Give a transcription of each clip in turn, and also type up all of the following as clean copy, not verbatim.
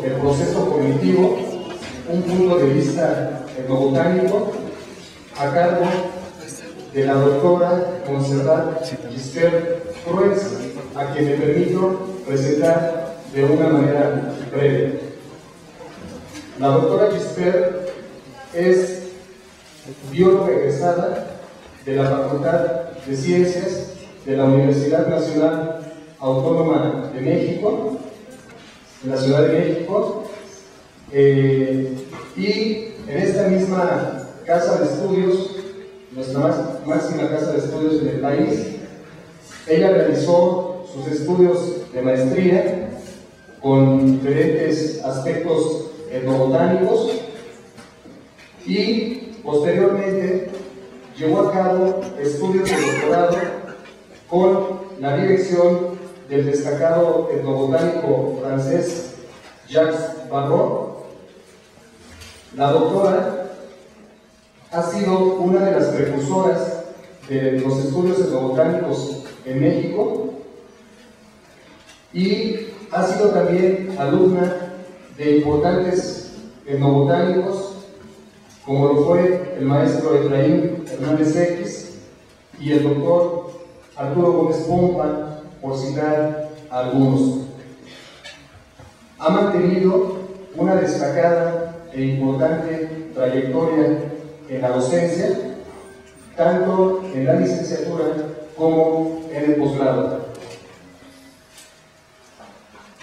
el proceso cognitivo, un punto de vista etnobotánico, a cargo de la doctora Montserrat Gispert Fruets, a quien me permito presentar de una manera breve. La doctora Gispert es bióloga egresada de la Facultad de Ciencias de la Universidad Nacional Autónoma de México, en la Ciudad de México, y en esta misma casa de estudios, nuestra máxima casa de estudios en el país, ella realizó sus estudios de maestría con diferentes aspectos etnobotánicos y posteriormente llevó a cabo estudios de doctorado con la dirección del destacado etnobotánico francés Jacques Barrault. La doctora ha sido una de las precursoras de los estudios etnobotánicos en México y ha sido también alumna de importantes etnobotánicos como lo fue el maestro Efraín Hernández X y el doctor Arturo Gómez Pompa, por citar algunos. Ha mantenido una destacada e importante trayectoria en la docencia, tanto en la licenciatura como en el posgrado.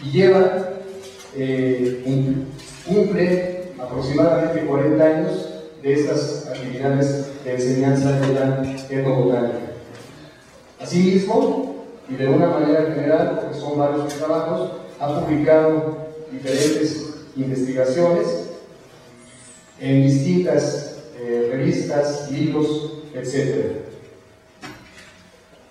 Y lleva, cumple aproximadamente 40 años de estas actividades de enseñanza de la etnobotánica. Asimismo, y de una manera general, porque son varios sus trabajos, ha publicado diferentes investigaciones en distintas revistas, libros, etc.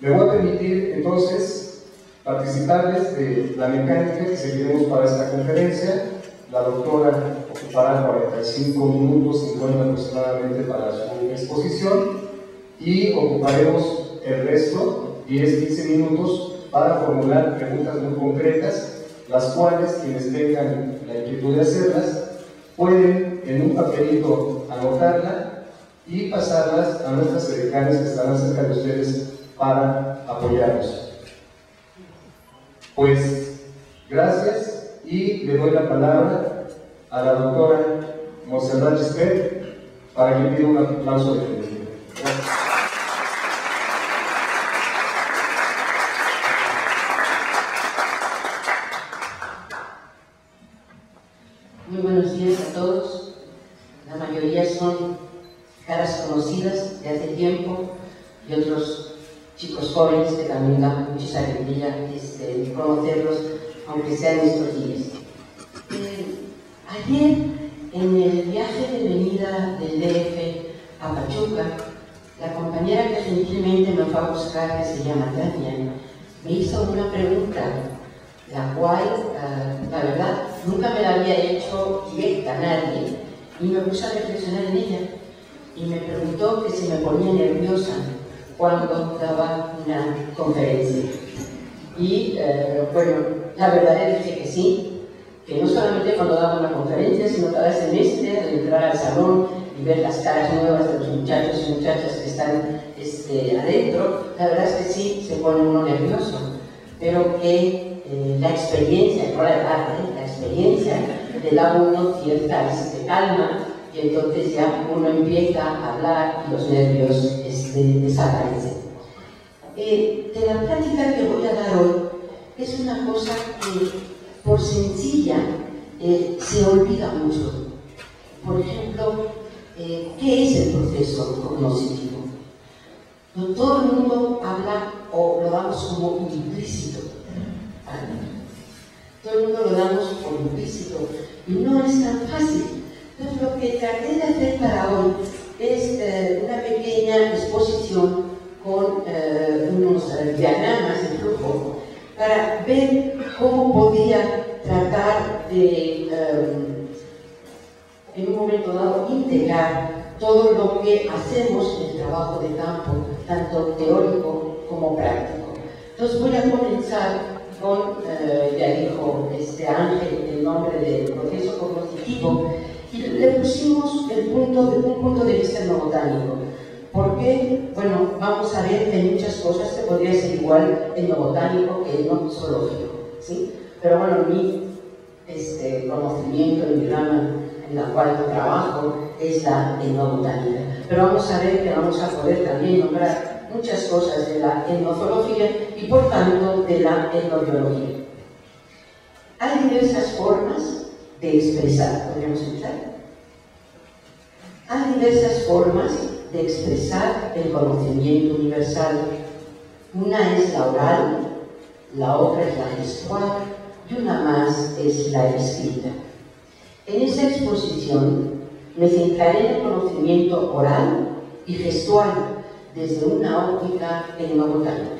Me voy a permitir entonces participarles de la mecánica que seguiremos para esta conferencia. La doctora ocupará 45 minutos, 50 aproximadamente para su exposición, y ocuparemos el resto, 10-15 minutos, para formular preguntas muy concretas, las cuales quienes tengan la inquietud de hacerlas pueden en un papelito anotarla y pasarlas a nuestras edecanes que estarán cerca de ustedes para apoyarnos. Pues gracias, y le doy la palabra a la doctora Montserrat Gispert para que pida un aplauso de bienvenida. Gracias. Muy buenos días a todos. La mayoría son caras conocidas de hace tiempo y otros chicos jóvenes que también dan mucha alegría conocerlos, aunque sean estos días. Ayer, en el viaje de venida del DF a Pachuca, la compañera que gentilmente me fue a buscar, que se llama Tania, me hizo una pregunta, la cual, la verdad, nunca me la había hecho directa a nadie, y me puse a reflexionar en ella, y me preguntó que si me ponía nerviosa cuando daba una conferencia. Y bueno, la verdad le dije que sí, que no solamente cuando daba una conferencia, sino cada semestre, al entrar al salón y ver las caras nuevas de los muchachos y muchachas que están adentro, la verdad es que sí, se pone uno nervioso, pero que la experiencia, no la edad, la experiencia le da a uno cierta calma, y entonces ya uno empieza a hablar y los nervios desaparecen. De la plática que voy a dar hoy, es una cosa que por sencilla se olvida mucho. Por ejemplo, ¿qué es el proceso cognitivo? No todo el mundo habla o lo damos como implícito. Todo el mundo lo damos por implícito y no es tan fácil. Entonces, lo que traté de hacer para hoy es una pequeña exposición con unos diagramas de flujo para ver cómo podía tratar de, en un momento dado, integrar todo lo que hacemos en el trabajo de campo, tanto teórico como práctico. Entonces voy a comenzar con, ya dijo Ángel, el nombre del proceso cognitivo, y le pusimos un punto de vista etnobotánico. Porque, bueno, vamos a ver que hay muchas cosas que podría ser igual etnobotánico que etnozoológico, ¿sí? Pero bueno, mi conocimiento, en mi rama en la cual trabajo, es la etnobotánica. Pero vamos a ver que vamos a poder también nombrar muchas cosas de la etnozoología y, por tanto, de la etnobiología. Hay diversas formas de expresar, ¿podríamos empezar? Hay diversas formas de expresar el conocimiento universal. Una es la oral, la otra es la gestual y una más es la escrita. En esa exposición me centraré en el conocimiento oral y gestual desde una óptica etnobotánica.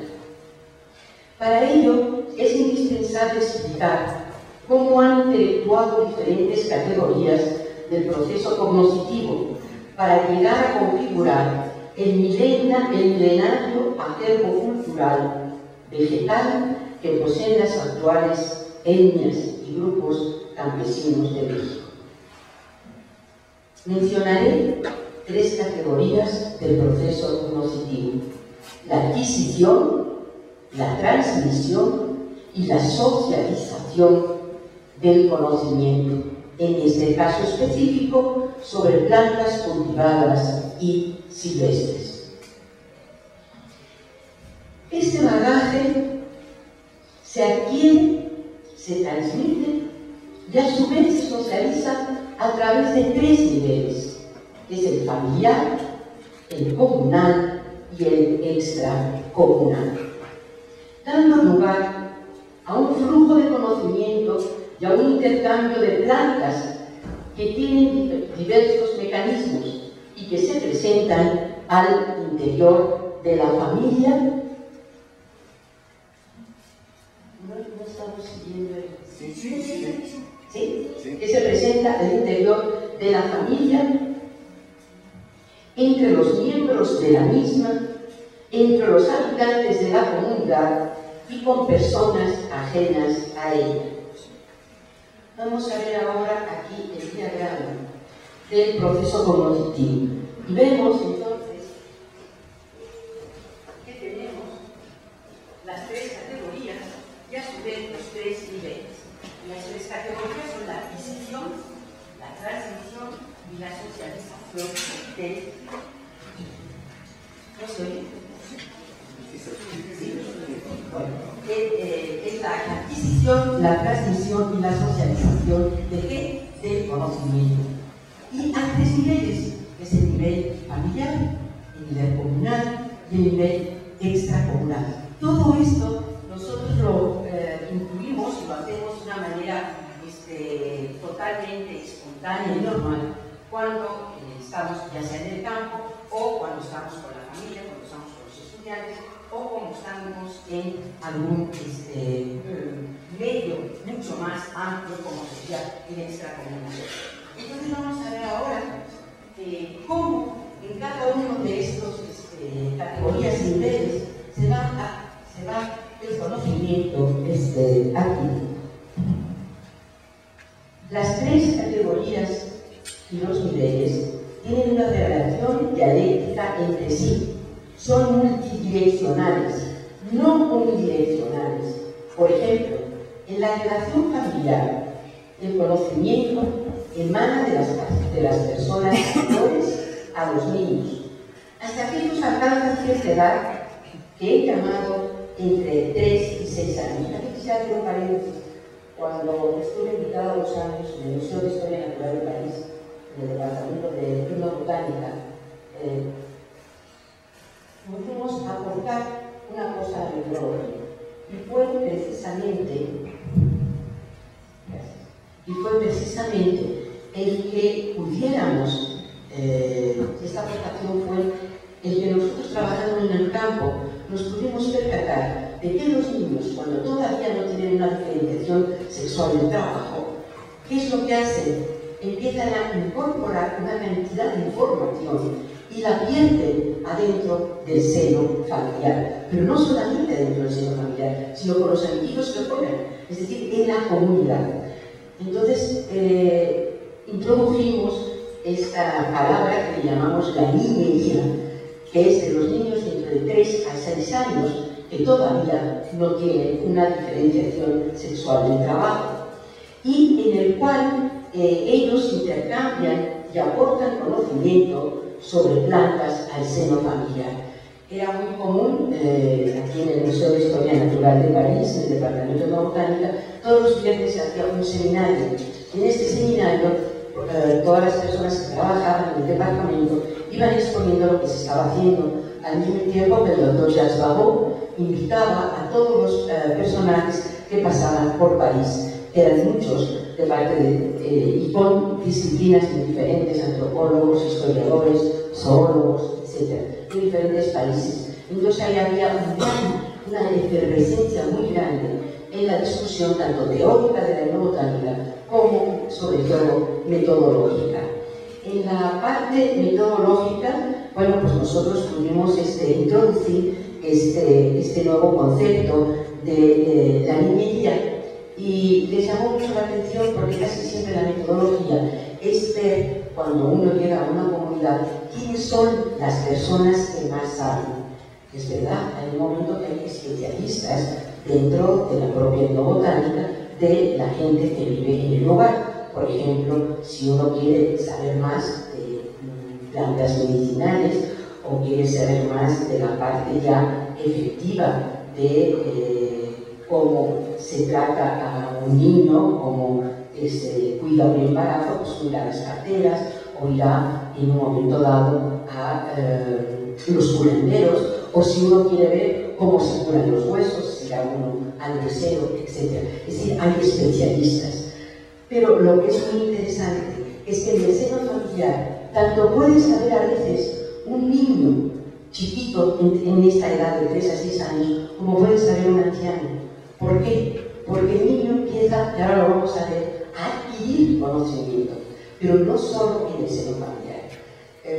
Para ello es indispensable explicar cómo han interactuado diferentes categorías del proceso cognitivo para llegar a configurar el milenario acervo cultural vegetal que poseen las actuales etnias y grupos campesinos de México. Mencionaré 3 categorías del proceso cognitivo: la adquisición, la transmisión y la socialización del conocimiento, en este caso específico sobre plantas cultivadas y silvestres. Este bagaje se adquiere, se transmite y a su vez se socializa a través de 3 niveles: es el familiar, el comunal y el extracomunal, dando lugar a un flujo de conocimiento y a un intercambio de plantas que tienen diversos mecanismos y que se presentan al interior de la familia. ¿No estamos siguiendo el... ¿Sí? Que se presenta al interior de la familia, entre los miembros de la misma, entre los habitantes de la comunidad y con personas ajenas a ella. Vamos a ver ahora aquí el diagrama del proceso cognitivo. Y vemos entonces que tenemos las 3 categorías y a su vez los 3 niveles. Las 3 categorías son la adquisición, la transmisión y la socialización del... ¿No se oye? Es la adquisición, la transmisión y la socialización ¿de qué? Del conocimiento. Y hay 3 niveles, que es el nivel familiar, el nivel comunal y el nivel extracomunal. Todo esto nosotros lo incluimos y lo hacemos de una manera totalmente espontánea y normal cuando estamos ya sea en el campo o cuando estamos con la familia, cuando estamos con los estudiantes o cuando estamos en algún medio mucho más amplio como sería el extracomunal. Entonces vamos a ver ahora cómo en cada uno de estos categorías y niveles se va el conocimiento adquirido. Las 3 categorías y los niveles tienen una relación dialéctica entre sí. Son multidireccionales, no unidireccionales. Por ejemplo, en la relación familiar, el conocimiento emana de las personas mayores a los niños, hasta que ellos alcanzan cierta edad que he llamado entre 3 y 6 años. Aquí quisiera hacer un paréntesis. Cuando estuve invitada a los años en el Museo de Historia Natural de París, en el departamento de etnobotánica, pudimos aportar una cosa a la metodología. Y fue precisamente el que pudiéramos, esta aportación fue el que nosotros trabajando en el campo nos pudimos percatar de que los niños, cuando todavía no tienen una diferenciación sexual en el trabajo, ¿qué es lo que hacen? Empiezan a incorporar una cantidad de información y la pierden adentro del seno familiar, pero no solamente dentro del seno familiar, sino con los amigos que juegan, es decir, en la comunidad. Entonces, introdujimos esta palabra que llamamos la niñería, que es de los niños de entre 3 a 6 años, que todavía no tienen una diferenciación sexual en el trabajo, y en el cual ellos intercambian y aportan conocimiento sobre plantas al seno familiar. Era muy común, aquí en el Museo de Historia Natural de París, en el Departamento de Botánica, todos los viernes se hacía un seminario. En este seminario, todas las personas que trabajaban en el departamento iban exponiendo lo que se estaba haciendo. Al mismo tiempo que el doctor Jacques Barrault invitaba a todos los personajes que pasaban por París. Eran muchos de parte y con disciplinas diferentes, antropólogos, historiadores, zoólogos, etc., de diferentes países. Entonces ahí había una efervescencia muy grande en la discusión tanto teórica de la etnobotánica como, sobre todo, metodológica. En la parte metodológica, bueno, pues nosotros pudimos introducir este nuevo concepto de la niñería, y les llamó mucho la atención porque casi siempre la metodología es ver, cuando uno llega a una comunidad, quiénes son las personas que más saben. Es verdad, hay un momento que hay especialistas dentro de la propia etnobotánica de la gente que vive en el lugar. Por ejemplo, si uno quiere saber más de plantas medicinales o quiere saber más de la parte ya efectiva de cómo se trata a un niño, cómo se cuida un embarazo, pues irá a las parteras o irá en un momento dado a los curanderos, o si uno quiere ver cómo se curan los huesos, irá uno al mesero, etc. Es decir, hay especialistas. Pero lo que es muy interesante es que en el seno familiar tanto puede saber a veces un niño chiquito en esta edad de 3 a 6 años como puede saber un anciano. ¿Por qué? Porque el niño empieza, y ahora lo vamos a ver, a adquirir conocimiento, pero no solo en el seno familiar.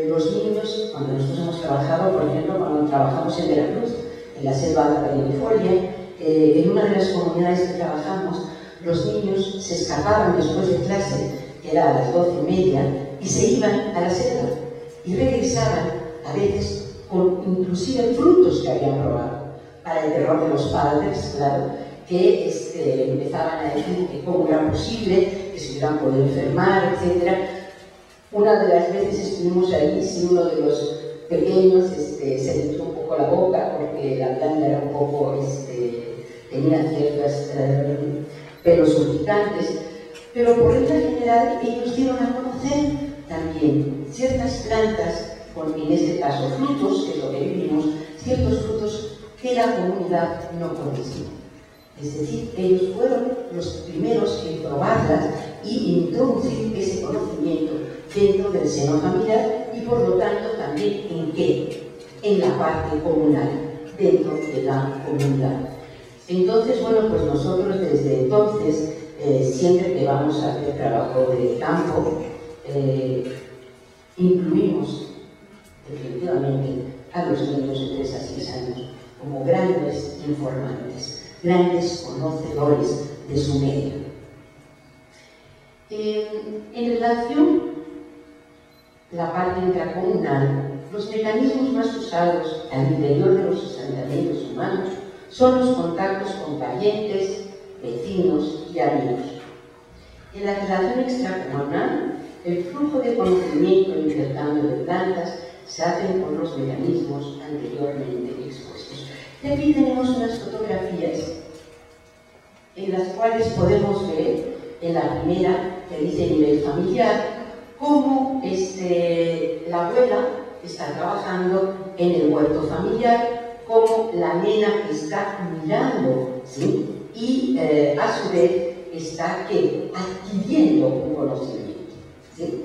Los niños, cuando nosotros hemos trabajado, por ejemplo, cuando trabajamos en Veracruz, en la selva perennifolia, en una de las comunidades que trabajamos, los niños se escapaban después de clase, que era a las 12:30, y se iban a la selva y regresaban a veces con inclusive frutos que habían probado, para el terror de los padres, claro, que empezaban a decir que cómo era posible, que se hubieran podido enfermar, etc. Una de las veces estuvimos ahí, si uno de los pequeños se le echó un poco la boca porque la planta era un poco, tenía ciertos pelos urticantes, pero por regla general ellos dieron a conocer también ciertas plantas, en este caso frutos, que es lo que vivimos, ciertos frutos que la comunidad no conocía. Es decir, ellos fueron los primeros en probarlas y introducir ese conocimiento dentro del seno familiar y por lo tanto también ¿en qué? En la parte comunal, dentro de la comunidad. Entonces, bueno, pues nosotros desde entonces, siempre que vamos a hacer trabajo de campo, incluimos definitivamente a los niños de 3 a 6 años como grandes informantes, grandes conocedores de su medio. En relación a la parte intracomunal, los mecanismos más usados al interior de los asentamientos humanos son los contactos con parientes, vecinos y amigos. En la relación extracomunal, el flujo de conocimiento e intercambio de plantas se hacen con los mecanismos anteriormente expuestos. Y aquí tenemos unas fotografías en las cuales podemos ver, en la primera, que dice nivel familiar, cómo la abuela está trabajando en el huerto familiar, cómo la nena está mirando, ¿sí? Y a su vez está adquiriendo un conocimiento, ¿sí?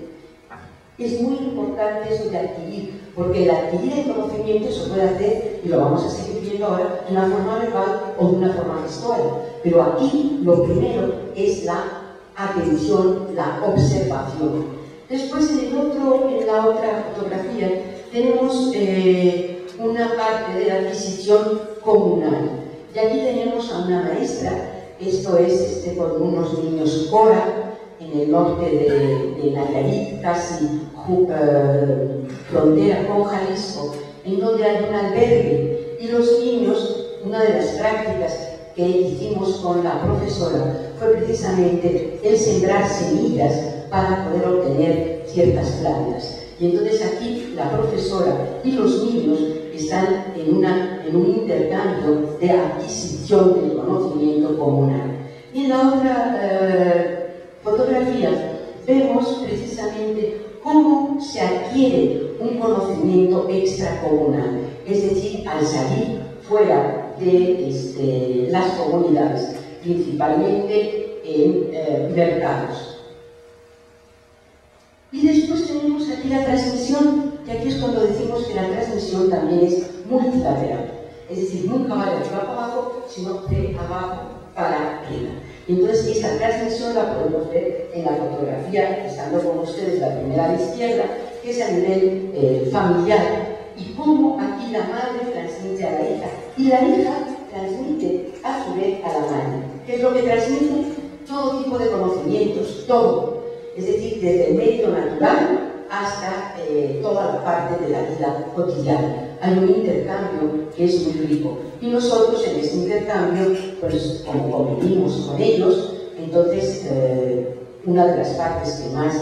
Es muy importante eso de adquirir, porque el adquirir el conocimiento se puede hacer, y lo vamos a seguir viendo ahora, de una forma verbal o de una forma gestual. Pero aquí lo primero es la atención, la observación. Después en la otra fotografía tenemos una parte de la adquisición comunal. Y aquí tenemos a una maestra, esto es con unos niños Cora, en el norte de Nayarit, casi frontera con Jalisco, en donde hay un albergue. Y los niños, una de las prácticas que hicimos con la profesora fue precisamente el sembrar semillas para poder obtener ciertas plantas. Y entonces aquí la profesora y los niños están en un intercambio de adquisición del conocimiento comunal. Y en la otra fotografía vemos precisamente cómo se adquiere un conocimiento extracomunal, es decir, al salir fuera de las comunidades, principalmente en mercados. Y después tenemos aquí la transmisión, que aquí es cuando decimos que la transmisión también es multilateral, es decir, nunca va de arriba para abajo, sino de abajo para arriba. Y entonces esta transmisión la podemos ver en la fotografía, estando con ustedes la primera a la izquierda, que es a nivel familiar, y cómo aquí la madre transmite a la hija, y la hija transmite a su vez a la madre. ¿Qué es lo que transmite? Todo tipo de conocimientos, todo. Es decir, desde el medio natural hasta toda la parte de la vida cotidiana. Hay un intercambio que es muy rico. Y nosotros en este intercambio, pues como convivimos con ellos, entonces una de las partes que más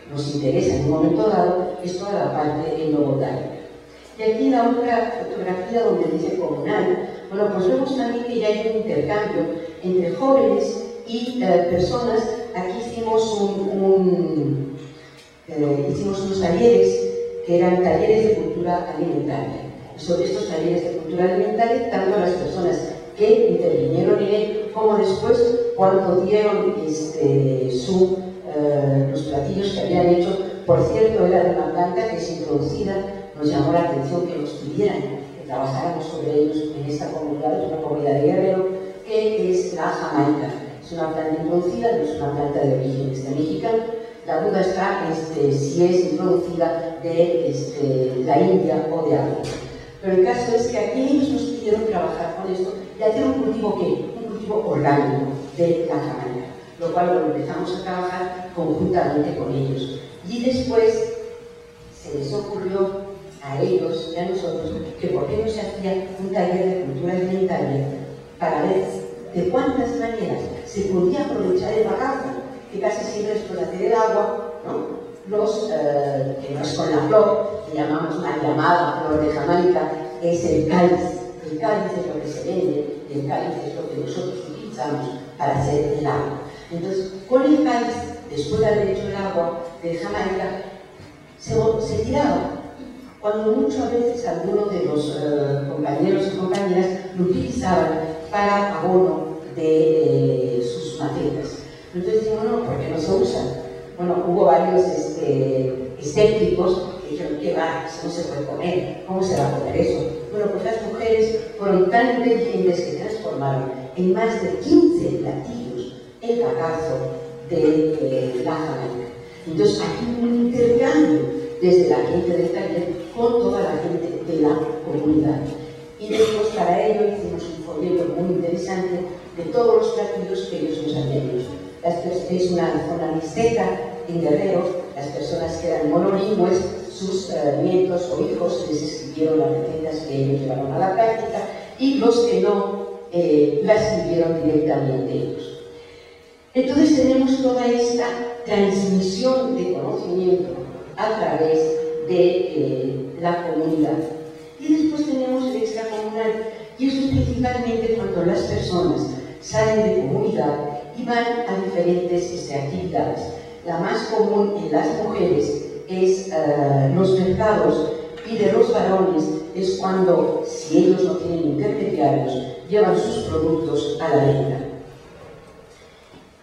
nos interesa en un momento dado es toda la parte enobotánica. Y aquí la otra fotografía donde dice comunal, bueno, pues vemos también que ya hay un intercambio entre jóvenes y personas. Aquí hicimos unos talleres que eran talleres de cultura alimentaria. Sobre estos talleres de cultura alimentaria, tanto las personas que intervinieron en él como después cuando dieron los platillos que habían hecho. Por cierto, era de una planta que es introducida. Nos llamó la atención que nos pidieran que trabajáramos sobre ellos en esta comunidad, es una comunidad de Guerrero, que es la jamaica. Es una planta introducida, no es una planta de origen mexicano. La duda está si es introducida de la India o de África. Pero el caso es que aquí ellos nos pidieron trabajar con esto y hacer un cultivo un cultivo orgánico de la jamaica, lo cual lo empezamos a trabajar conjuntamente con ellos. Y después se les ocurrió a ellos y a nosotros que por qué no se hacía un taller de cultura alimentaria para ver de cuántas maneras se podía aprovechar el bagaje, que casi siempre es con hacer el agua, ¿no? Que no es con la flor, que llamamos una llamada flor de Jamaica, es el cáliz. El cáliz es lo que se vende, y el cáliz es lo que nosotros utilizamos para hacer el agua. Entonces, con el cáliz, después de haber hecho el agua de Jamaica, se tiraba. Cuando muchas veces algunos de los compañeros y compañeras lo utilizaban para abono de sus macetas. Entonces digo, no, ¿por qué no se usa? Bueno, hubo varios escépticos que dijeron, ¿qué va? Eso no se puede comer, ¿cómo se va a comer eso? Bueno, pues las mujeres fueron tan inteligentes que transformaron en más de 15 platillos el bagazo de la jamaica. Entonces aquí hubo un intercambio desde la gente del taller con toda la gente de la comunidad. Y después para ello hicimos un folleto muy interesante de todos los platillos que ellos nos habían hecho. Es una zona mixteca en Guerrero, las personas que eran monolingües, sus nietos o hijos les escribieron las recetas que ellos llevaron a la práctica y los que no las escribieron directamente ellos. Entonces tenemos toda esta transmisión de conocimiento a través de la comunidad. Y después tenemos el extracomunal, y eso es principalmente cuando las personas salen de comunidad y van a diferentes actividades. La más común en las mujeres es los mercados, y de los varones es cuando, si ellos no tienen intermediarios, llevan sus productos a la venta.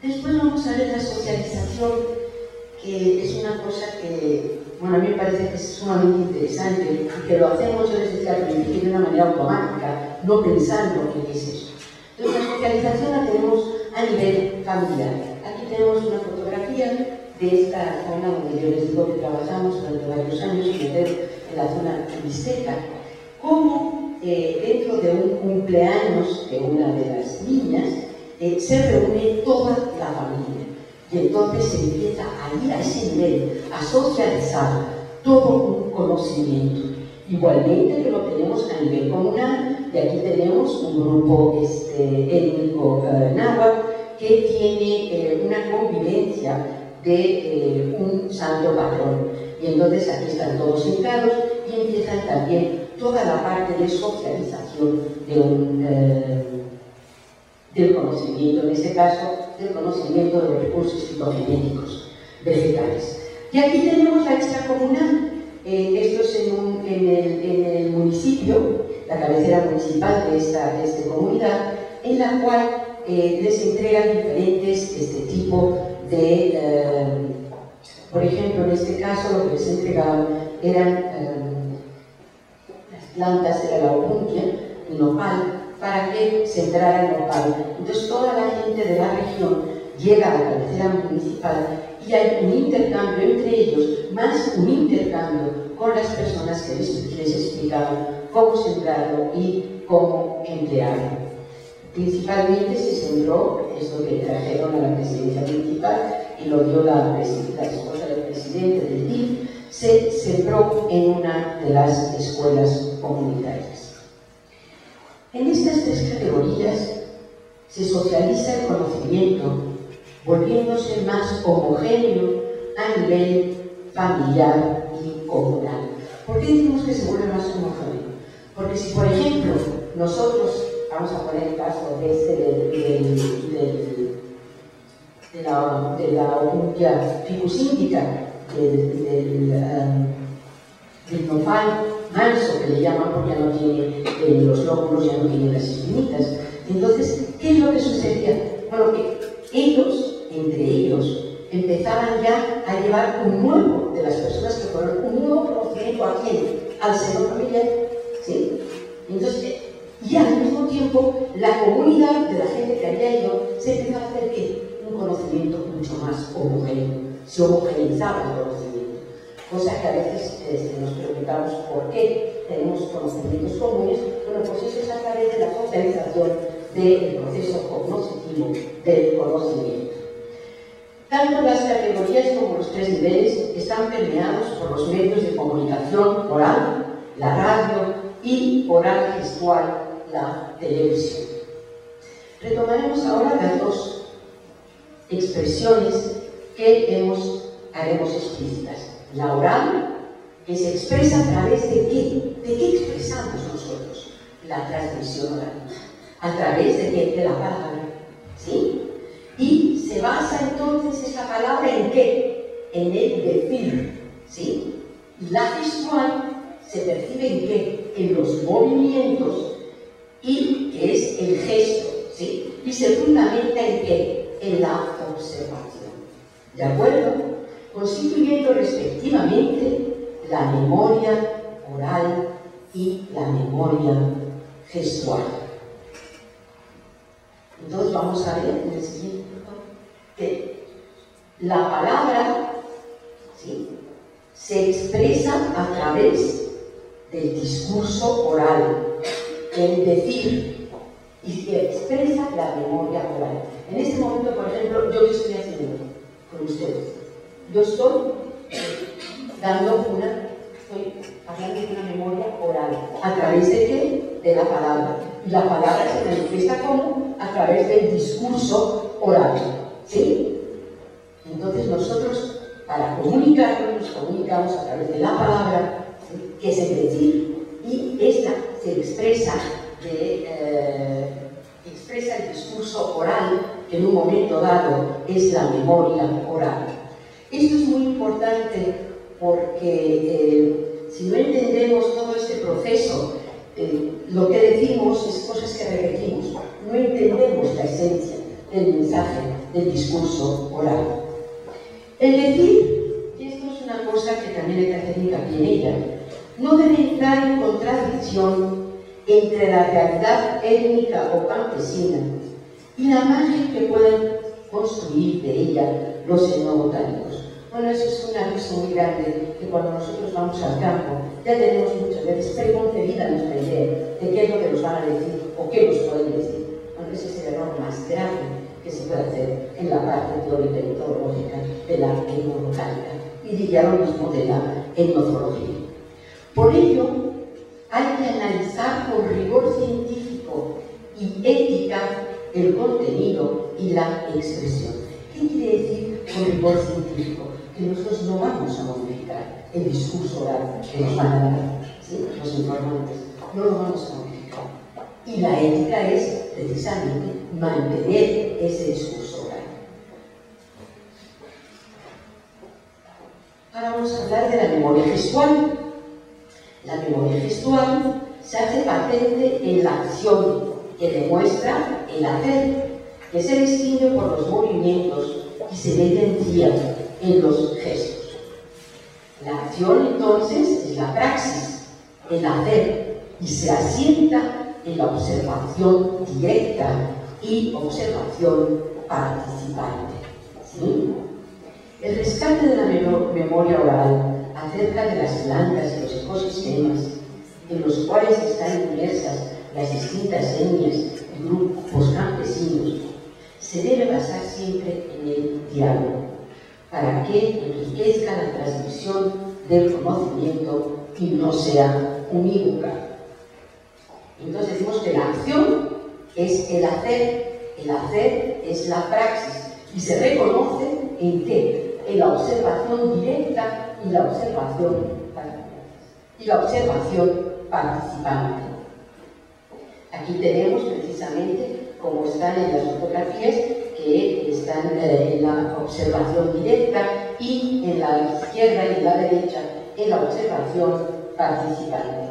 Después vamos a ver la socialización, que es una cosa que, bueno, a mí me parece que es sumamente interesante y que lo hacemos, yo les decía al principio, de una manera automática, no pensando en es eso. Entonces, la socialización la tenemos a nivel familiar. Aquí tenemos una fotografía de esta zona donde yo les digo que trabajamos durante varios años, en la zona mixteca, cómo dentro de un cumpleaños de una de las niñas se reúne toda la familia. Y entonces se empieza a ir a ese nivel, a socializar todo un conocimiento. Igualmente que lo tenemos a nivel comunal, y aquí tenemos un grupo étnico náhuatl que tiene una convivencia de un santo patrón. Y entonces aquí están todos sentados y empiezan también toda la parte de socialización del conocimiento, en este caso, del conocimiento de los recursos fitogenéticos vegetales. Y aquí tenemos la extracomunal. Esto es en el municipio, la cabecera municipal de esta comunidad, en la cual les entregan diferentes tipo de, por ejemplo, en este caso lo que les entregaban eran las plantas, era la opuntia, el nopal, para que sembrara el nopal. Entonces toda la gente de la región llega a la cabecera municipal y hay un intercambio entre ellos, más un intercambio con las personas que les explicaban cómo sembrarlo y cómo emplearlo. Principalmente se sembró, esto que trajeron a la presidencia municipal y lo dio la esposa del presidente del DIF, se sembró en una de las escuelas comunitarias. En estas tres categorías se socializa el conocimiento, volviéndose más homogéneo a nivel familiar y comunal. ¿Por qué decimos que se vuelve más homogéneo? Porque si, por ejemplo, nosotros, vamos a poner el caso de la opuntia ficus indica, del nopal manso, que le llaman porque ya no tiene los lóbulos, ya no tiene las espinitas. Entonces, ¿qué es lo que sucedía? Bueno, que ellos, entre ellos, empezaban ya a llevar un nuevo, de las personas que fueron, un nuevo conocimiento a quién, al seno familiar, ¿sí? Entonces, y al mismo tiempo, la comunidad de la gente que había ido se empezó a hacer ¿qué? Un conocimiento mucho más homogéneo, se homogeneizaba el conocimiento, cosa que a veces nos preguntamos por qué tenemos conocimientos comunes. Bueno, pues eso es a través de la socialización del proceso cognitivo del conocimiento. Tanto las categorías como los tres niveles están permeados por los medios de comunicación oral, la radio y oral gestual, la televisión. Retomaremos ahora las dos expresiones que haremos explícitas. La oral, que se expresa a través de qué? ¿De qué expresamos nosotros? La transmisión oral. ¿A través de qué? De la palabra. ¿Sí? Y se basa entonces esta palabra en qué? En el decir. ¿Sí? Y la gestual se percibe en qué? En los movimientos y que es el gesto. ¿Sí? Y se fundamenta en qué? En la observación. ¿De acuerdo? Constituyendo respectivamente la memoria oral y la memoria gestual. Entonces vamos a ver en el siguiente que la palabra, ¿sí?, se expresa a través del discurso oral, el decir, y se expresa la memoria oral. En este momento, por ejemplo, yo estoy haciendo con ustedes. Yo estoy estoy hablando de una memoria oral. ¿A través de qué? De la palabra. Y la palabra se manifiesta como a través del discurso oral. ¿Sí? Entonces nosotros, para comunicarnos, nos comunicamos a través de la palabra, ¿sí?, que es el decir, y esta se expresa el discurso oral, que en un momento dado es la memoria oral. Esto es muy importante porque si no entendemos todo este proceso, lo que decimos es cosas que repetimos, no entendemos la esencia del mensaje del discurso oral. El decir, y esto es una cosa que también hay que hacer hincapié en ella, no debe entrar en contradicción entre la realidad étnica o campesina y la imagen que pueden construir de ella los etnobotánicos. Bueno, eso es un aviso muy grande, que cuando nosotros vamos al campo ya tenemos muchas veces preconcebida nuestra idea de qué es lo que nos van a decir o qué nos pueden decir. Bueno, ese es el error más grave que se puede hacer en la parte teórica y metodológica de la etnobotánica y diría lo mismo de la etnozoología. Por ello, hay que analizar con rigor científico y ética el contenido y la expresión. ¿Qué quiere decir con rigor científico? Que nosotros no vamos a modificar el discurso oral que nos van a dar, ¿sí?, los informantes. No lo vamos a modificar. Y la ética es, precisamente, mantener ese discurso oral. Ahora vamos a hablar de la memoria gestual. La memoria gestual se hace patente en la acción, que demuestra el hacer, que se distingue por los movimientos y se evidencia en los gestos. La acción, entonces, es la praxis, el hacer, y se asienta en la observación directa y observación participante. ¿Sí? El rescate de la memoria oral acerca de las plantas y los ecosistemas en los cuales están inmersas las distintas etnias y grupos campesinos se debe basar siempre en el diálogo, para que enriquezca la transmisión del conocimiento y no sea unívoca. Entonces decimos que la acción es el hacer es la praxis, y se reconoce en qué, en la observación directa y la observación participante. Aquí tenemos precisamente, como están en las fotografías, que están en la observación directa y en la izquierda y en la derecha en la observación participante.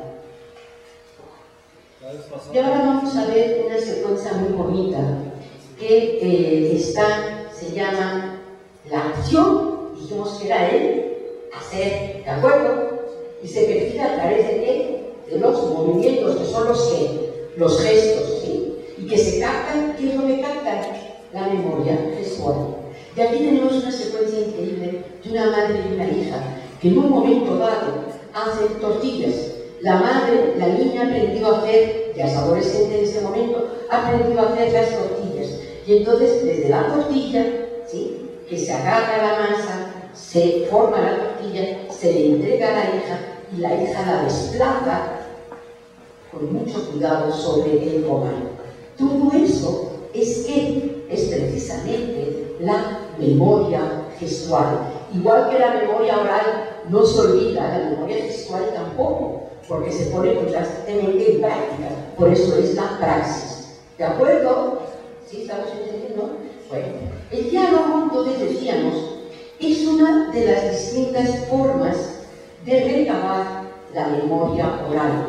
Y ahora vamos a ver una secuencia muy bonita que se llama la acción. Dijimos que era el hacer, ¿de acuerdo? Y se percibe a través de qué? De los movimientos, que son los gestos, ¿sí? Y que se captan. ¿Qué es lo que captan? La memoria gestual. Y aquí tenemos una secuencia increíble de una madre y una hija que en un momento dado hacen tortillas. La madre, la niña, ha aprendido a hacer, ya es adolescente en ese momento, ha aprendido a hacer las tortillas. Y entonces, desde la tortilla, ¿sí?, que se agarra la masa, se forma la tortilla, se le entrega a la hija y la hija la desplaza con mucho cuidado sobre el comal. Todo eso es precisamente la memoria gestual. Igual que la memoria oral no se olvida, la memoria gestual tampoco, porque se pone constantemente en práctica. Por eso es la praxis. ¿De acuerdo? ¿Sí estamos entendiendo? Bueno, el diálogo, entonces decíamos, es una de las distintas formas de recabar la memoria oral.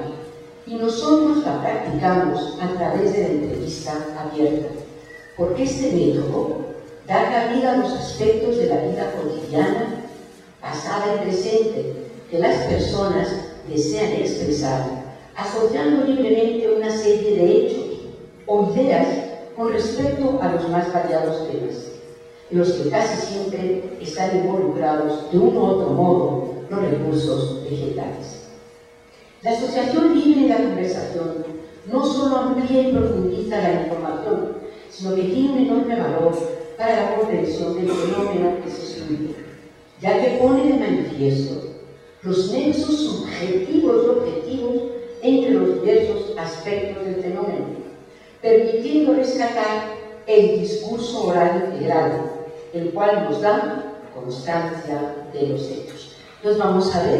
Y nosotros la practicamos a través de la entrevista abierta, porque este método da cabida a los aspectos de la vida cotidiana, pasada y presente, que las personas desean expresar, asociando libremente una serie de hechos o ideas con respecto a los más variados temas, en los que casi siempre están involucrados de un u otro modo los recursos vegetales. La asociación libre en la conversación no solo amplía y profundiza la información, sino que tiene un enorme valor para la comprensión del fenómeno que se estudia, ya que pone de manifiesto los nexos subjetivos y objetivos entre los diversos aspectos del fenómeno, permitiendo rescatar el discurso oral integral, el cual nos da constancia de los hechos. Entonces vamos a ver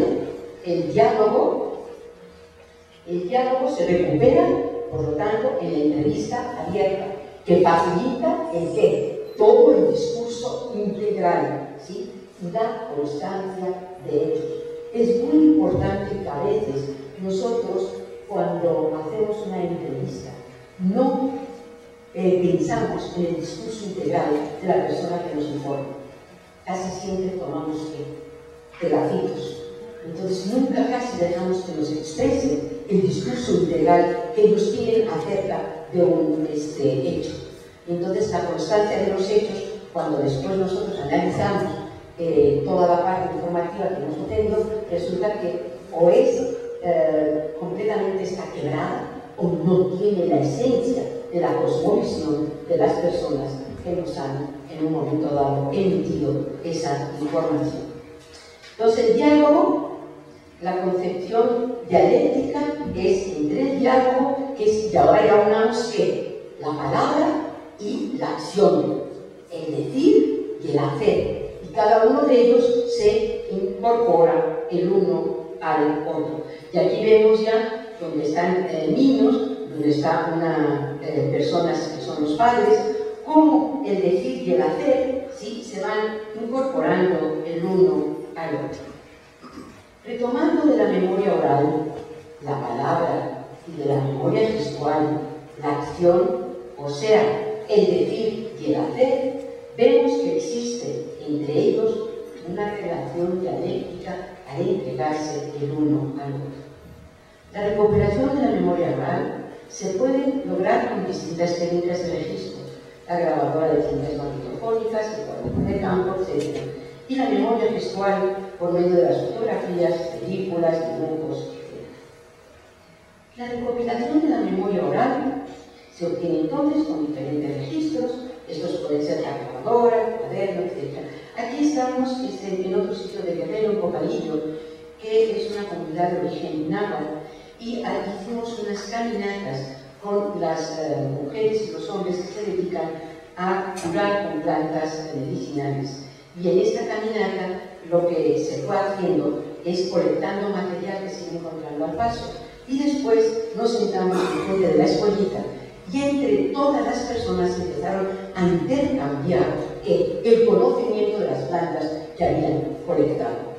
el diálogo. El diálogo se recupera, por lo tanto, en la entrevista abierta, que facilita el qué, todo el discurso integral, ¿sí?, y da constancia de hechos. Es muy importante que a veces nosotros, cuando hacemos una entrevista, no pensamos en el discurso integral de la persona que nos informa. Casi siempre tomamos pedacitos. Entonces nunca casi dejamos que nos exprese el discurso integral que ellos tienen acerca de un hecho. Entonces la constancia de los hechos, cuando después nosotros analizamos toda la parte informativa que hemos obtenido, resulta que o es completamente está quebrada o no tiene la esencia de la cosmovisión de las personas que nos han en un momento dado emitido esa información. Entonces el diálogo, la concepción dialéctica es entre el diálogo, que es, y ahora ya unamos que la palabra y la acción, el decir y el hacer, y cada uno de ellos se incorpora el uno al otro. Y aquí vemos ya donde están niños, donde están personas que son los padres, cómo el decir y el hacer ¿sí? se van incorporando el uno al otro. Retomando de la memoria oral, la palabra y de la memoria gestual, la acción, o sea, el decir y el hacer, vemos que existe entre ellos una relación dialéctica al entregarse el uno al otro. La recuperación de la memoria oral se puede lograr con distintas técnicas de registro, la grabadora de cintas magnetofónicas, el cuaderno de campo, etc. Y la memoria gestual por medio de las fotografías, películas, dibujos, etc. La recopilación de la memoria oral se obtiene entonces con diferentes registros. Estos pueden ser la grabadora, el cuaderno, etc. Aquí estamos en otro sitio de Guerrero, en Copalillo, que es una comunidad de origen náhuatl, y aquí hicimos unas caminatas con las mujeres y los hombres que se dedican a curar con plantas medicinales. Y en esta caminata lo que se fue haciendo es colectando material que se iba encontrando al paso. Y después nos sentamos enfrente de la escuelita y entre todas las personas empezaron a intercambiar el conocimiento de las plantas que habían colectado.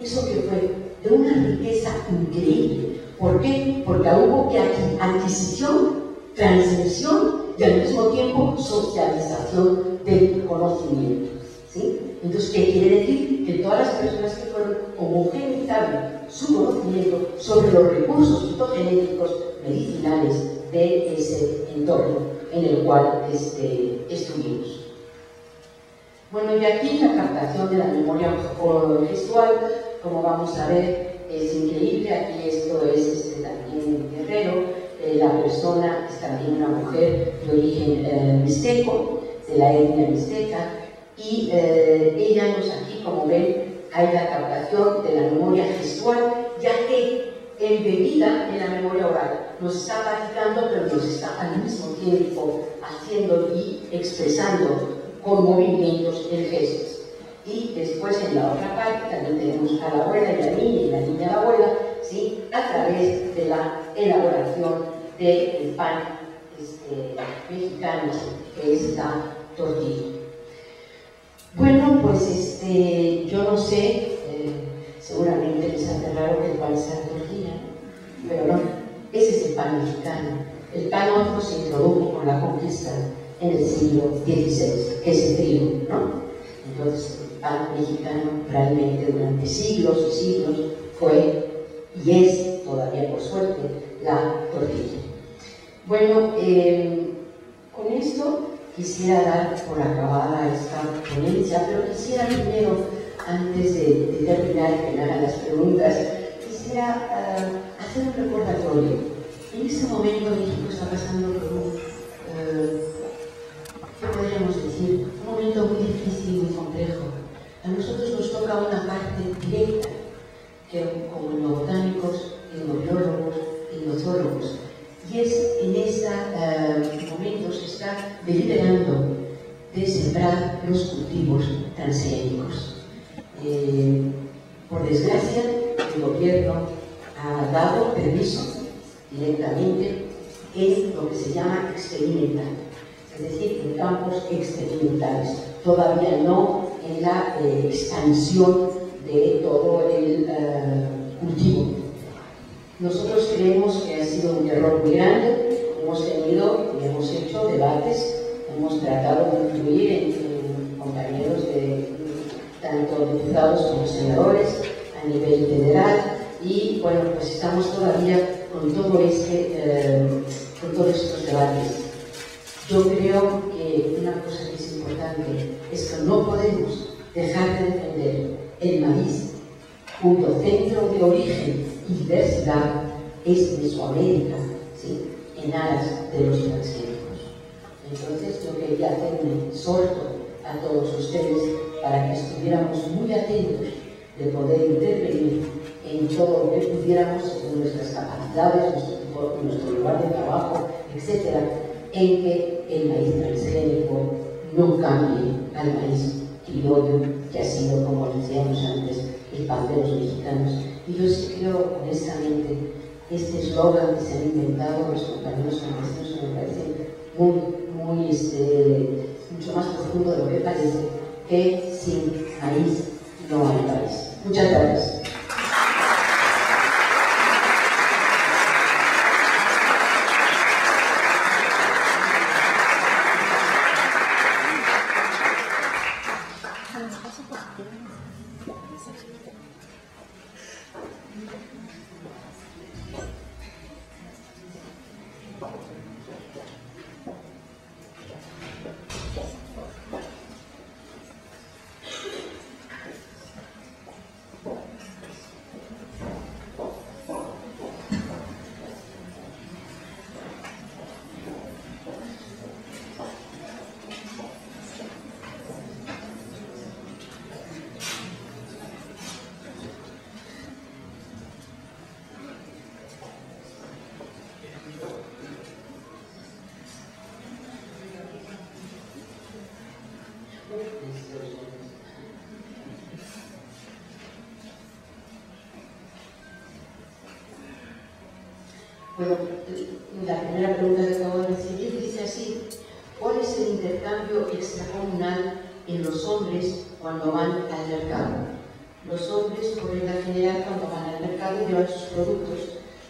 Eso que fue de una riqueza increíble. ¿Por qué? Porque hubo adquisición, transmisión y al mismo tiempo socialización del conocimiento. ¿Sí? Entonces, ¿qué quiere decir? Que todas las personas que fueron homogeneizaron su conocimiento sobre los recursos fitogenéticos medicinales de ese entorno en el cual estuvimos. Bueno, y aquí la captación de la memoria gestual, como vamos a ver, es increíble. Aquí esto es también guerrero. La persona es también una mujer de origen mixteco, de la etnia mixteca, y ella nos aquí, como ven, hay la captación de la memoria gestual, ya que embebida en la memoria oral nos está platicando, pero nos está al mismo tiempo haciendo y expresando con movimientos en gestos. Y después en la otra parte también tenemos a la abuela y la niña a la abuela, ¿sí? A través de la elaboración del pan mexicano, que es la tortilla. Bueno, pues yo no sé, seguramente les hace raro que el pan sea tortilla, pero no, ese es el pan mexicano. El pan otro se introdujo con la conquista en el siglo XVI, que es el trigo, ¿no? Entonces, el pan mexicano realmente durante siglos y siglos fue y es todavía por suerte la tortilla. Bueno, con esto quisiera dar por acabada esta ponencia, pero quisiera primero, antes de terminar y que me hagan las preguntas, quisiera hacer un recordatorio. En este momento México está pasando por ¿qué podríamos decir? Un momento muy difícil y muy complejo. A nosotros nos toca una parte directa, que como etnobotánicos, etnobiólogos, etnociólogos, y es en este momento se está deliberando de sembrar los cultivos transgénicos. Por desgracia, el gobierno ha dado permiso directamente en lo que se llama experimental, es decir, en campos experimentales, todavía no en la expansión de todo el cultivo. Nosotros creemos que ha sido un error muy grande. Hemos tenido y hemos hecho debates, hemos tratado de influir en compañeros tanto diputados como senadores a nivel federal, y bueno, pues estamos todavía con todo con todos estos debates. Yo creo que una cosa que es importante es que no podemos dejar de defender el maíz, cuyo centro de origen y diversidad es Mesoamérica, ¿sí?, en aras de los transgénicos. Entonces yo quería hacer un exhorto a todos ustedes para que estuviéramos muy atentos de poder intervenir en todo lo que pudiéramos, según nuestras capacidades, nuestro lugar de trabajo, etc., en que el maíz transgénico no cambie al maíz criollo, que ha sido, como decíamos antes, el pan de los mexicanos. Y yo sí creo, honestamente, este eslogan que se han inventado los compañeros campesinos me parece mucho más profundo de lo que parece, que sin maíz no hay país. Muchas gracias. Bueno, la primera pregunta que acabo de recibir dice así: ¿cuál es el intercambio extracomunal en los hombres cuando van al mercado? Los hombres, por regla general, cuando van al mercado llevan sus productos,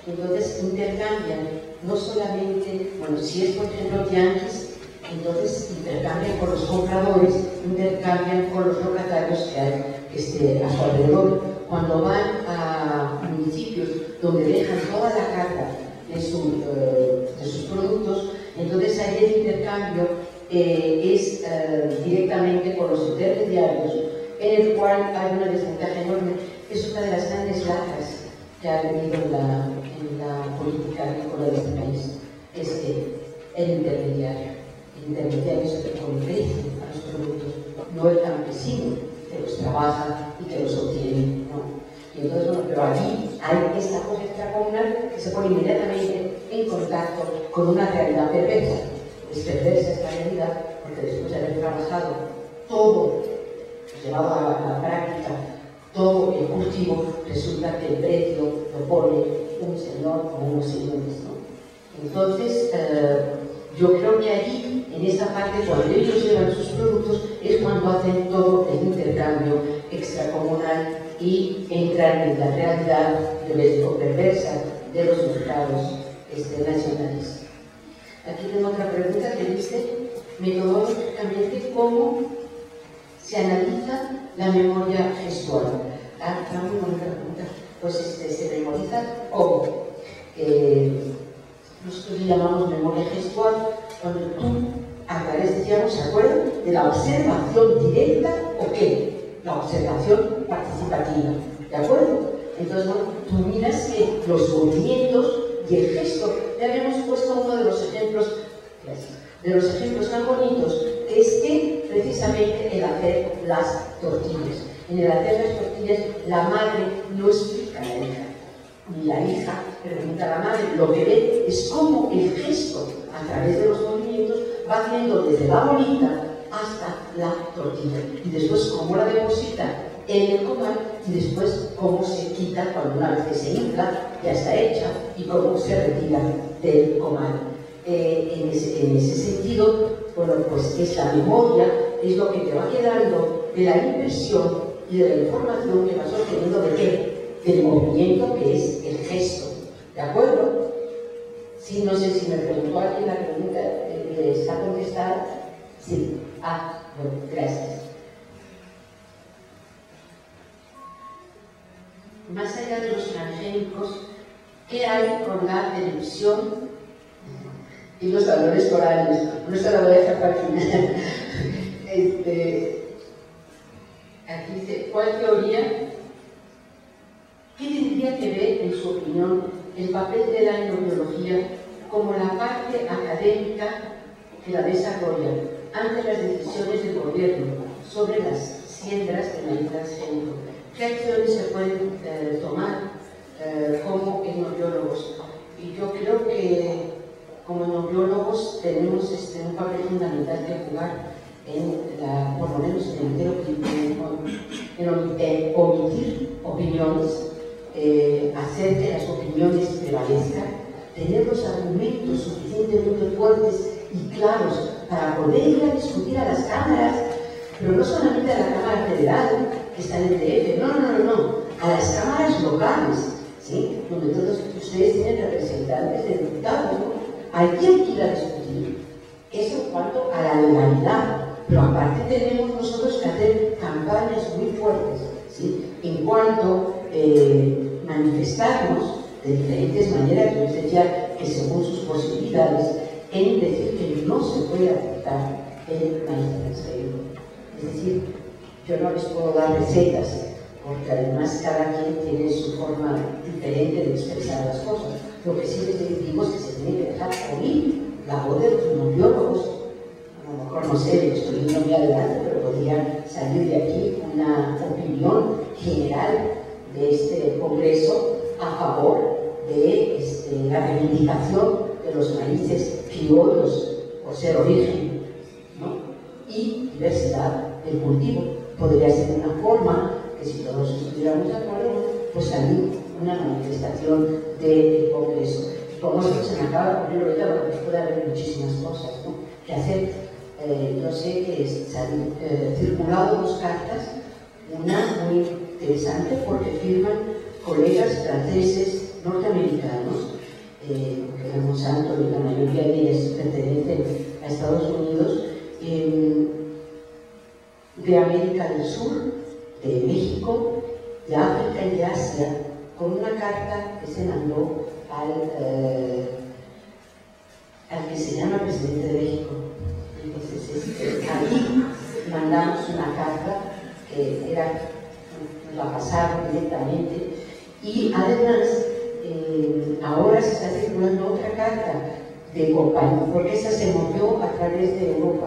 entonces intercambian, no solamente, bueno, si es por ejemplo yanquis, entonces intercambian con los compradores, intercambian con los locatarios que hay a su alrededor. Cuando van a municipios donde dejan toda la carga de sus productos, entonces ahí el intercambio es directamente con los intermediarios, en el cual hay una desventaja enorme. Es una de las grandes lacras que ha habido en la política agrícola de este país, es que el intermediario es el que pone precio a los productos, no el campesino que los trabaja y que los obtiene, ¿no? Y entonces, bueno, pero aquí hay esta cosa extracomunal que se pone inmediatamente en contacto con una realidad perversa. Es perversa esta realidad porque después de haber trabajado todo, llevado a la práctica, todo el cultivo, resulta que el precio lo pone un señor o unos señores, ¿no? Entonces, yo creo que allí, en esa parte, cuando ellos llevan sus productos, es cuando hacen todo el intercambio extracomunal y entran en la realidad perversa de los mercados nacionales. Aquí tengo otra pregunta que dice: metodológicamente, ¿cómo se analiza la memoria gestual? Está muy bonita la pregunta. Pues se memoriza como nosotros le llamamos memoria gestual, cuando tú, a través, decíamos, ¿se acuerdan?, de la observación directa o qué, la observación participativa, ¿de acuerdo? Entonces, bueno, tú miras que los movimientos y el gesto, ya habíamos puesto uno de los ejemplos, tan bonitos, que es que precisamente el hacer las tortillas. En el hacer las tortillas, la madre no explica a la hija, ni la hija pregunta a la madre. Lo que ve es cómo el gesto, a través de los movimientos, va haciendo desde la bolita hasta la tortilla, y después cómo la deposita en el comal, y después cómo se quita cuando una vez que se infla, ya está hecha, y cómo se retira del comal. En ese sentido, bueno, pues es la memoria, es lo que te va quedando de la impresión y de la información que vas obteniendo de qué, del movimiento, que es el gesto, ¿de acuerdo? Sí, no sé si me preguntó alguien la pregunta, ¿está contestada? Sí. Bueno, gracias. Más allá de los transgénicos, ¿qué hay con la televisión y los valores morales? No se la voy a dejar para el final. aquí dice, ¿cuál teoría? ¿Qué tendría que ver, en su opinión, el papel de la neurobiología como la parte académica que la desarrolla ante las decisiones del gobierno sobre las siembras de maíz transgénico? ¿Qué acciones se pueden tomar como etnobiólogos? Y yo creo que como etnobiólogos tenemos un papel fundamental que jugar por lo menos en omitir opiniones, hacer que las opiniones prevalezcan, tener los argumentos suficientemente fuertes y claros para poder ir a discutir a las cámaras, pero no solamente a la Cámara Federal, que está en el DF, no, a las cámaras locales, ¿sí? Donde todos ustedes tienen representantes de diputados, ¿no? Hay que ir a discutir. Eso en cuanto a la legalidad. Pero aparte tenemos nosotros que hacer campañas muy fuertes, ¿sí? En cuanto a manifestarnos de diferentes maneras, yo les decía que según sus posibilidades, en decir que no se puede aceptar el maíz transgénico. Es decir, yo no les puedo dar recetas, porque además cada quien tiene su forma diferente de expresar las cosas. Lo que sí les digo es que se tiene que dejar oír la voz de los neurobiólogos. A lo mejor no sé, estoy yendo muy adelante, pero podría salir de aquí una opinión general de este Congreso a favor de la reivindicación de los maíces criollos por ser origen, ¿no? Y diversidad del cultivo. Podría ser una forma que, si todos estuviéramos de acuerdo, pues salir una manifestación del Congreso. Y como esto se me acaba de ocurrir ahorita, porque puede haber muchísimas cosas, ¿no?, que hacer. Yo sé que se han circulado dos cartas, una muy interesante porque firman colegas franceses norteamericanos, porque Monsanto y la mayoría de ellas pertenecen a Estados Unidos, de América del Sur, de México, de África y de Asia, con una carta que se mandó al que se llama presidente de México. Entonces, ahí mandamos una carta que nos la pasaron directamente, y además ahora se está circulando otra carta de compañía, porque esa se movió a través de Europa,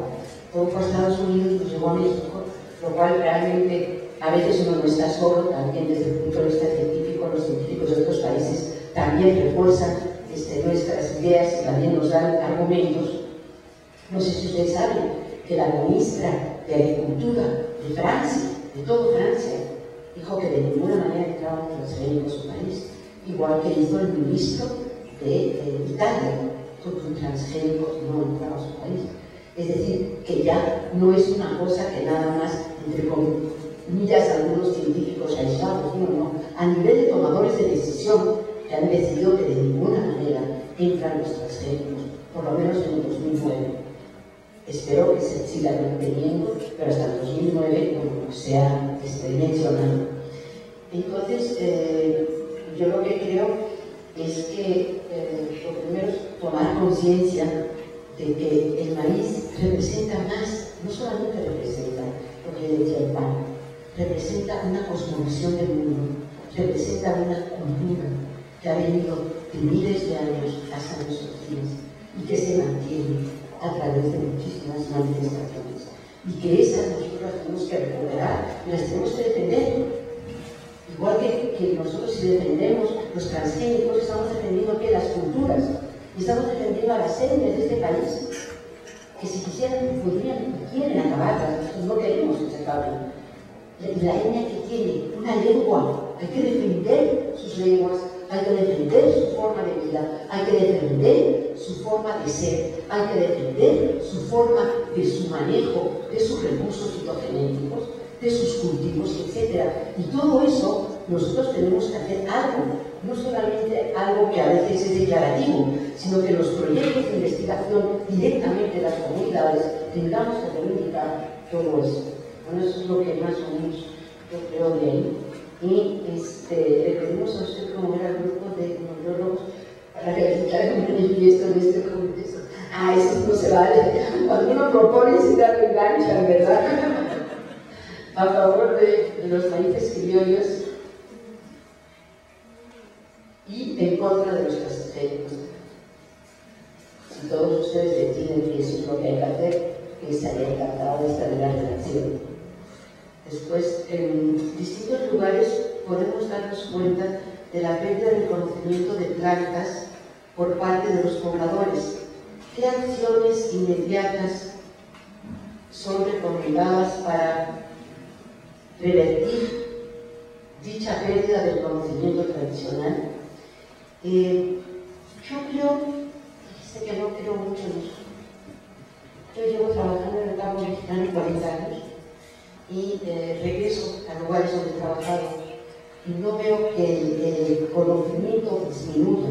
todo fue a Estados Unidos y nos llegó a México, lo cual realmente a veces uno no está solo, también desde el punto de vista científico, los científicos de otros países también refuerzan nuestras ideas y también nos dan argumentos. No sé si ustedes saben que la ministra de Agricultura de Francia, de todo Francia, dijo que de ninguna manera entraban transgénicos a su país, igual que hizo el ministro de Italia, que un transgénico no entraba a su país. Es decir, que ya no es una cosa que nada más, entre comillas, algunos científicos aislados, no, a nivel de tomadores de decisión, que han decidido que de ninguna manera entran los transgénicos, por lo menos en el 2009. Espero que se siga manteniendo, pero hasta el 2009 como se ha mencionado. Entonces, yo lo que creo es que lo primero es tomar conciencia de que el maíz representa más, no solamente representa lo que decía el pan, representa una cosmovisión del mundo, representa una cultura que ha venido de miles de años hasta nuestros días y que se mantiene a través de muchísimas manifestaciones, y que esas nosotros las tenemos que recuperar y las tenemos que defender. Igual que nosotros, si defendemos los transgénicos, estamos defendiendo que las culturas, y estamos defendiendo a las etnias de este país, que si quisieran, podrían y quieren acabarlas. Nosotros no queremos que se acaben. La etnia que tiene una lengua, hay que defender sus lenguas, hay que defender su forma de vida, hay que defender su forma de ser, hay que defender su forma de su manejo de sus recursos fitogenéticos, de sus cultivos, etc. Y todo eso nosotros tenemos que hacer algo, no solamente algo que a veces es declarativo, sino que los proyectos de investigación directamente de las comunidades tengamos que reivindicar todo eso. Bueno, eso es lo que más o menos yo creo de ahí. Y le pedimos a usted promover al grupo de neurobiólogos para realizar un manifiesto de este congreso. Eso no se vale. Cuando uno propone, se da enganchan, ¿verdad? A favor de los maíces criollos y en contra de los transgénicos. Si todos ustedes deciden que eso es lo que hay que hacer, estaría encantado de estar en la redacción. Después, en distintos lugares podemos darnos cuenta de la pérdida del conocimiento de plantas por parte de los pobladores. ¿Qué acciones inmediatas son recomendadas para revertir dicha pérdida del conocimiento tradicional? Yo creo, fíjese que no creo mucho en eso. Yo llevo trabajando en el campo mexicano 40 años y regreso a lugares donde he trabajado y no veo que el conocimiento disminuya.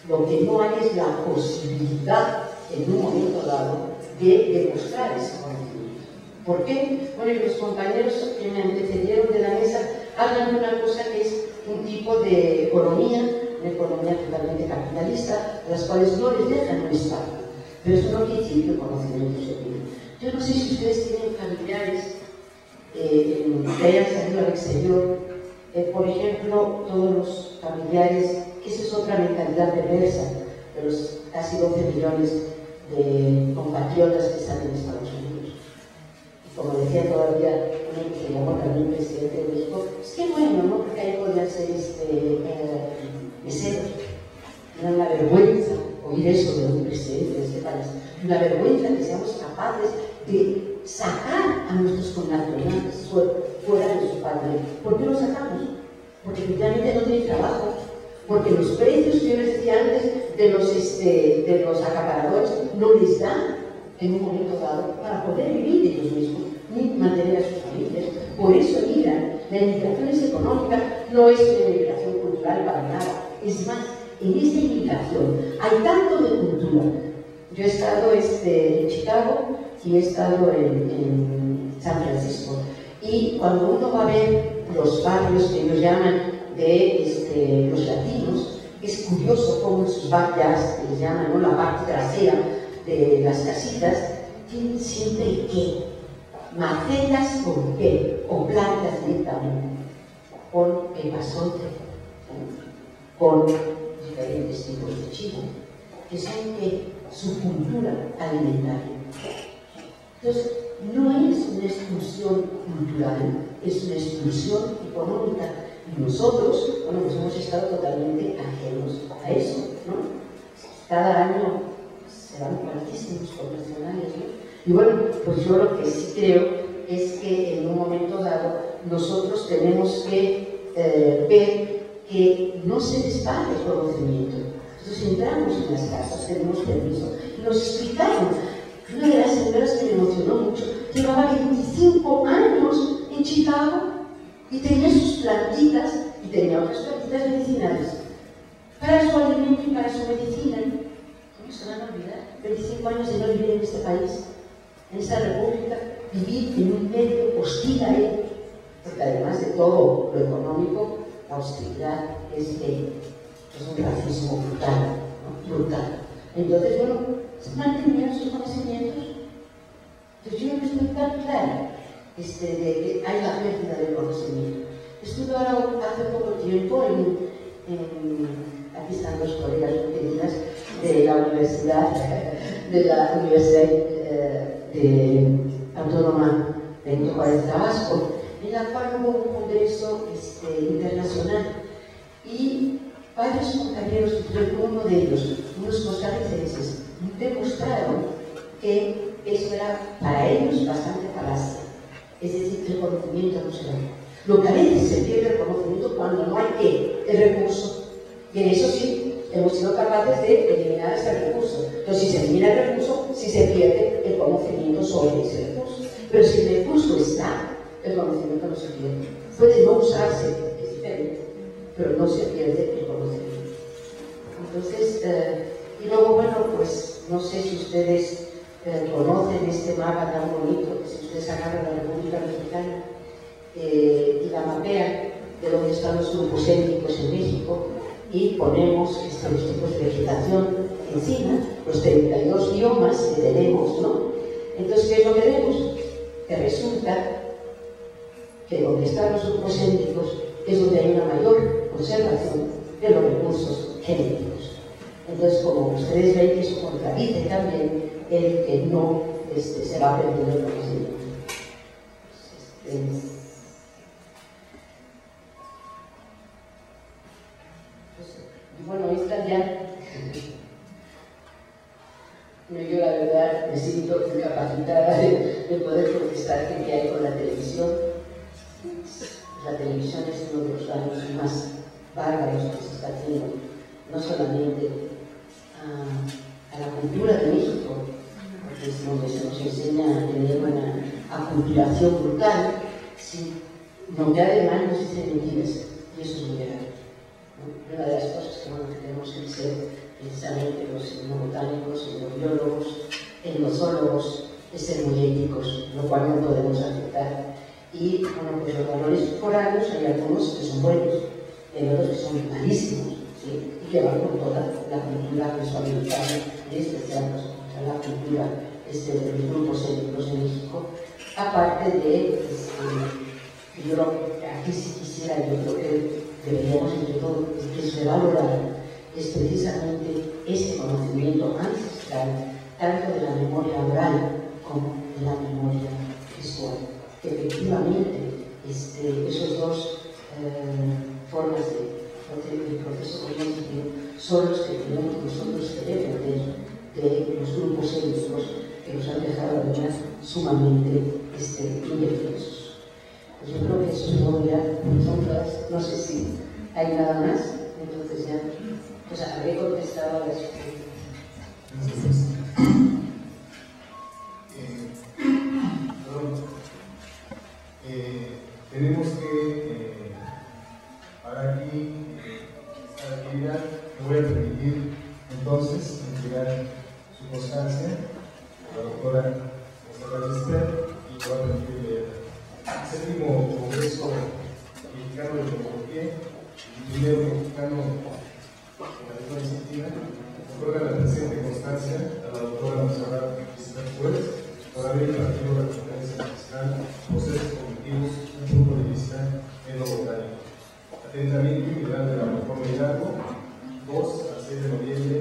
Lo que no hay es la posibilidad en un momento dado de demostrar ese conocimiento. ¿Por qué? Bueno, y los compañeros que me antecedieron de la mesa hablan de una cosa que es un tipo de economía, una economía totalmente capitalista, a las cuales no les dejan un espacio. Pero eso no quiere decir que el conocimiento se pierda. Yo no sé si ustedes tienen familiares que hayan salido al exterior, por ejemplo, todos los familiares, esa es otra mentalidad perversa de los casi 12 millones de compatriotas que están en Estados Unidos. Y como decía todavía uno que se llamó también presidente de México, es que bueno, ¿no? Porque ahí podían ser meseros. Era una vergüenza oír eso de un presidente de este país. Una vergüenza que seamos capaces de sacar a nuestros connacionales fuera de su patria. ¿Por qué los sacamos? Porque efectivamente no tienen trabajo, porque los precios que yo les decía antes de los acaparadores no les dan en un momento dado para poder vivir ellos mismos ni mantener a sus familias. Por eso emigran. La inmigración es económica, no es una inmigración cultural para nada. Es más, en esta inmigración hay tanto de cultura. Yo he estado en Chicago y he estado en San Francisco. Y cuando uno va a ver los barrios que ellos llaman de los latinos, es curioso cómo en sus backyards, que les llaman, ¿no?, la parte trasera de las casitas, tienen siempre qué, macetas con qué, o plantas directamente, con epazote, con diferentes tipos de chivo, que son su cultura alimentaria. Entonces, no es una exclusión cultural, es una exclusión económica. Y nosotros, bueno, pues hemos estado totalmente ajenos a eso, ¿no? Cada año se van cuantísimos profesionales, ¿no? Y bueno, pues yo lo que sí creo es que en un momento dado nosotros tenemos que ver que no se despaga el conocimiento. Nosotros entramos en las casas, tenemos permiso, y nos explicaron. Una de las señoras que me emocionó mucho llevaba 25 años en Chicago y tenía sus plantitas y tenía otras plantitas medicinales para su alimento y para su medicina. ¿Cómo se van a olvidar? 25 años de no vivir en este país, en esta república, vivir en un medio hostil a él, porque además de todo lo económico, la hostilidad es un racismo brutal, ¿no? Brutal. Entonces, bueno, se mantuvieron sus conocimientos. Entonces yo no estoy tan clara de que hay la pérdida del conocimiento. Estuve ahora hace poco tiempo aquí están dos colegas muy queridas de la Universidad Autónoma Benito Juárez Tabasco, en la cual hubo un congreso internacional y varios compañeros, uno de ellos, unos costarricenses, demostraron que eso era para ellos bastante falacia. Es decir, que el conocimiento no se da. Lo que a veces se pierde el conocimiento cuando no hay el recurso. Y en eso sí, hemos sido capaces de eliminar ese recurso. Entonces, si se elimina el recurso, sí se pierde el conocimiento sobre ese recurso. Pero si el recurso está, el conocimiento no se pierde. Puede no usarse, es diferente, pero no se pierde el conocimiento. Entonces, y luego, bueno, pues no sé si ustedes conocen este mapa tan bonito, que si ustedes agarran la República Mexicana y la mapean de dónde están los grupos étnicos en México y ponemos los tipos de vegetación encima, los 32 biomas que tenemos, ¿no? Entonces, ¿qué es lo que vemos? Que resulta que donde están los grupos étnicos es donde hay una mayor conservación de los recursos genéticos. Entonces, como ustedes ven, que eso contradice también el que no se va perdiendo el conocimiento. Bueno, esta ya... Yo la verdad me siento incapacitada de poder contestar qué hay con la televisión. La televisión es uno de los daños más bárbaros que se está haciendo, no solamente a la cultura de México, porque es donde se nos enseña a tener una aculturación brutal, sino que además nos dicen mentiras, y eso es muy grave. Una de las cosas que tenemos que ser precisamente los etnobotánicos, etnobiólogos, etnozólogos, es ser muy éticos, lo cual no podemos aceptar. Y bueno, pues los valores foráneos hay algunos que son buenos, hay otros que son malísimos, ¿sí? Y que van con toda la cultura mesoamericana, y especial pues, la cultura de los grupos étnicos de México, aparte de, yo aquí sí quisiera, yo creo que deberíamos entre todo revalorar es precisamente ese conocimiento ancestral, tanto de la memoria oral como de la memoria visual. Que efectivamente esos dos formas de proceso cognitivo son los que tenemos nosotros que defender de los grupos étnicos que nos han dejado además sumamente indefensos. Pues yo creo que eso es todo ya, son todas, no sé si hay nada más, entonces ya pues habré contestado a las preguntas. Tenemos que parar aquí esta actividad. Me voy a permitir entonces entregar su constancia a la doctora Gisbert y voy a permitir leer el séptimo Congreso Mexicano de Etnología, el primero mexicano en la lengua disciplina, otorga la presente constancia a la doctora Gisbert Juez por haber impartido la conferencia magistral Procesos Cognitivos, un punto de vista etnobotánico. Atentamente, Miguel de la Reforma Hidalgo, 2 al 6 de noviembre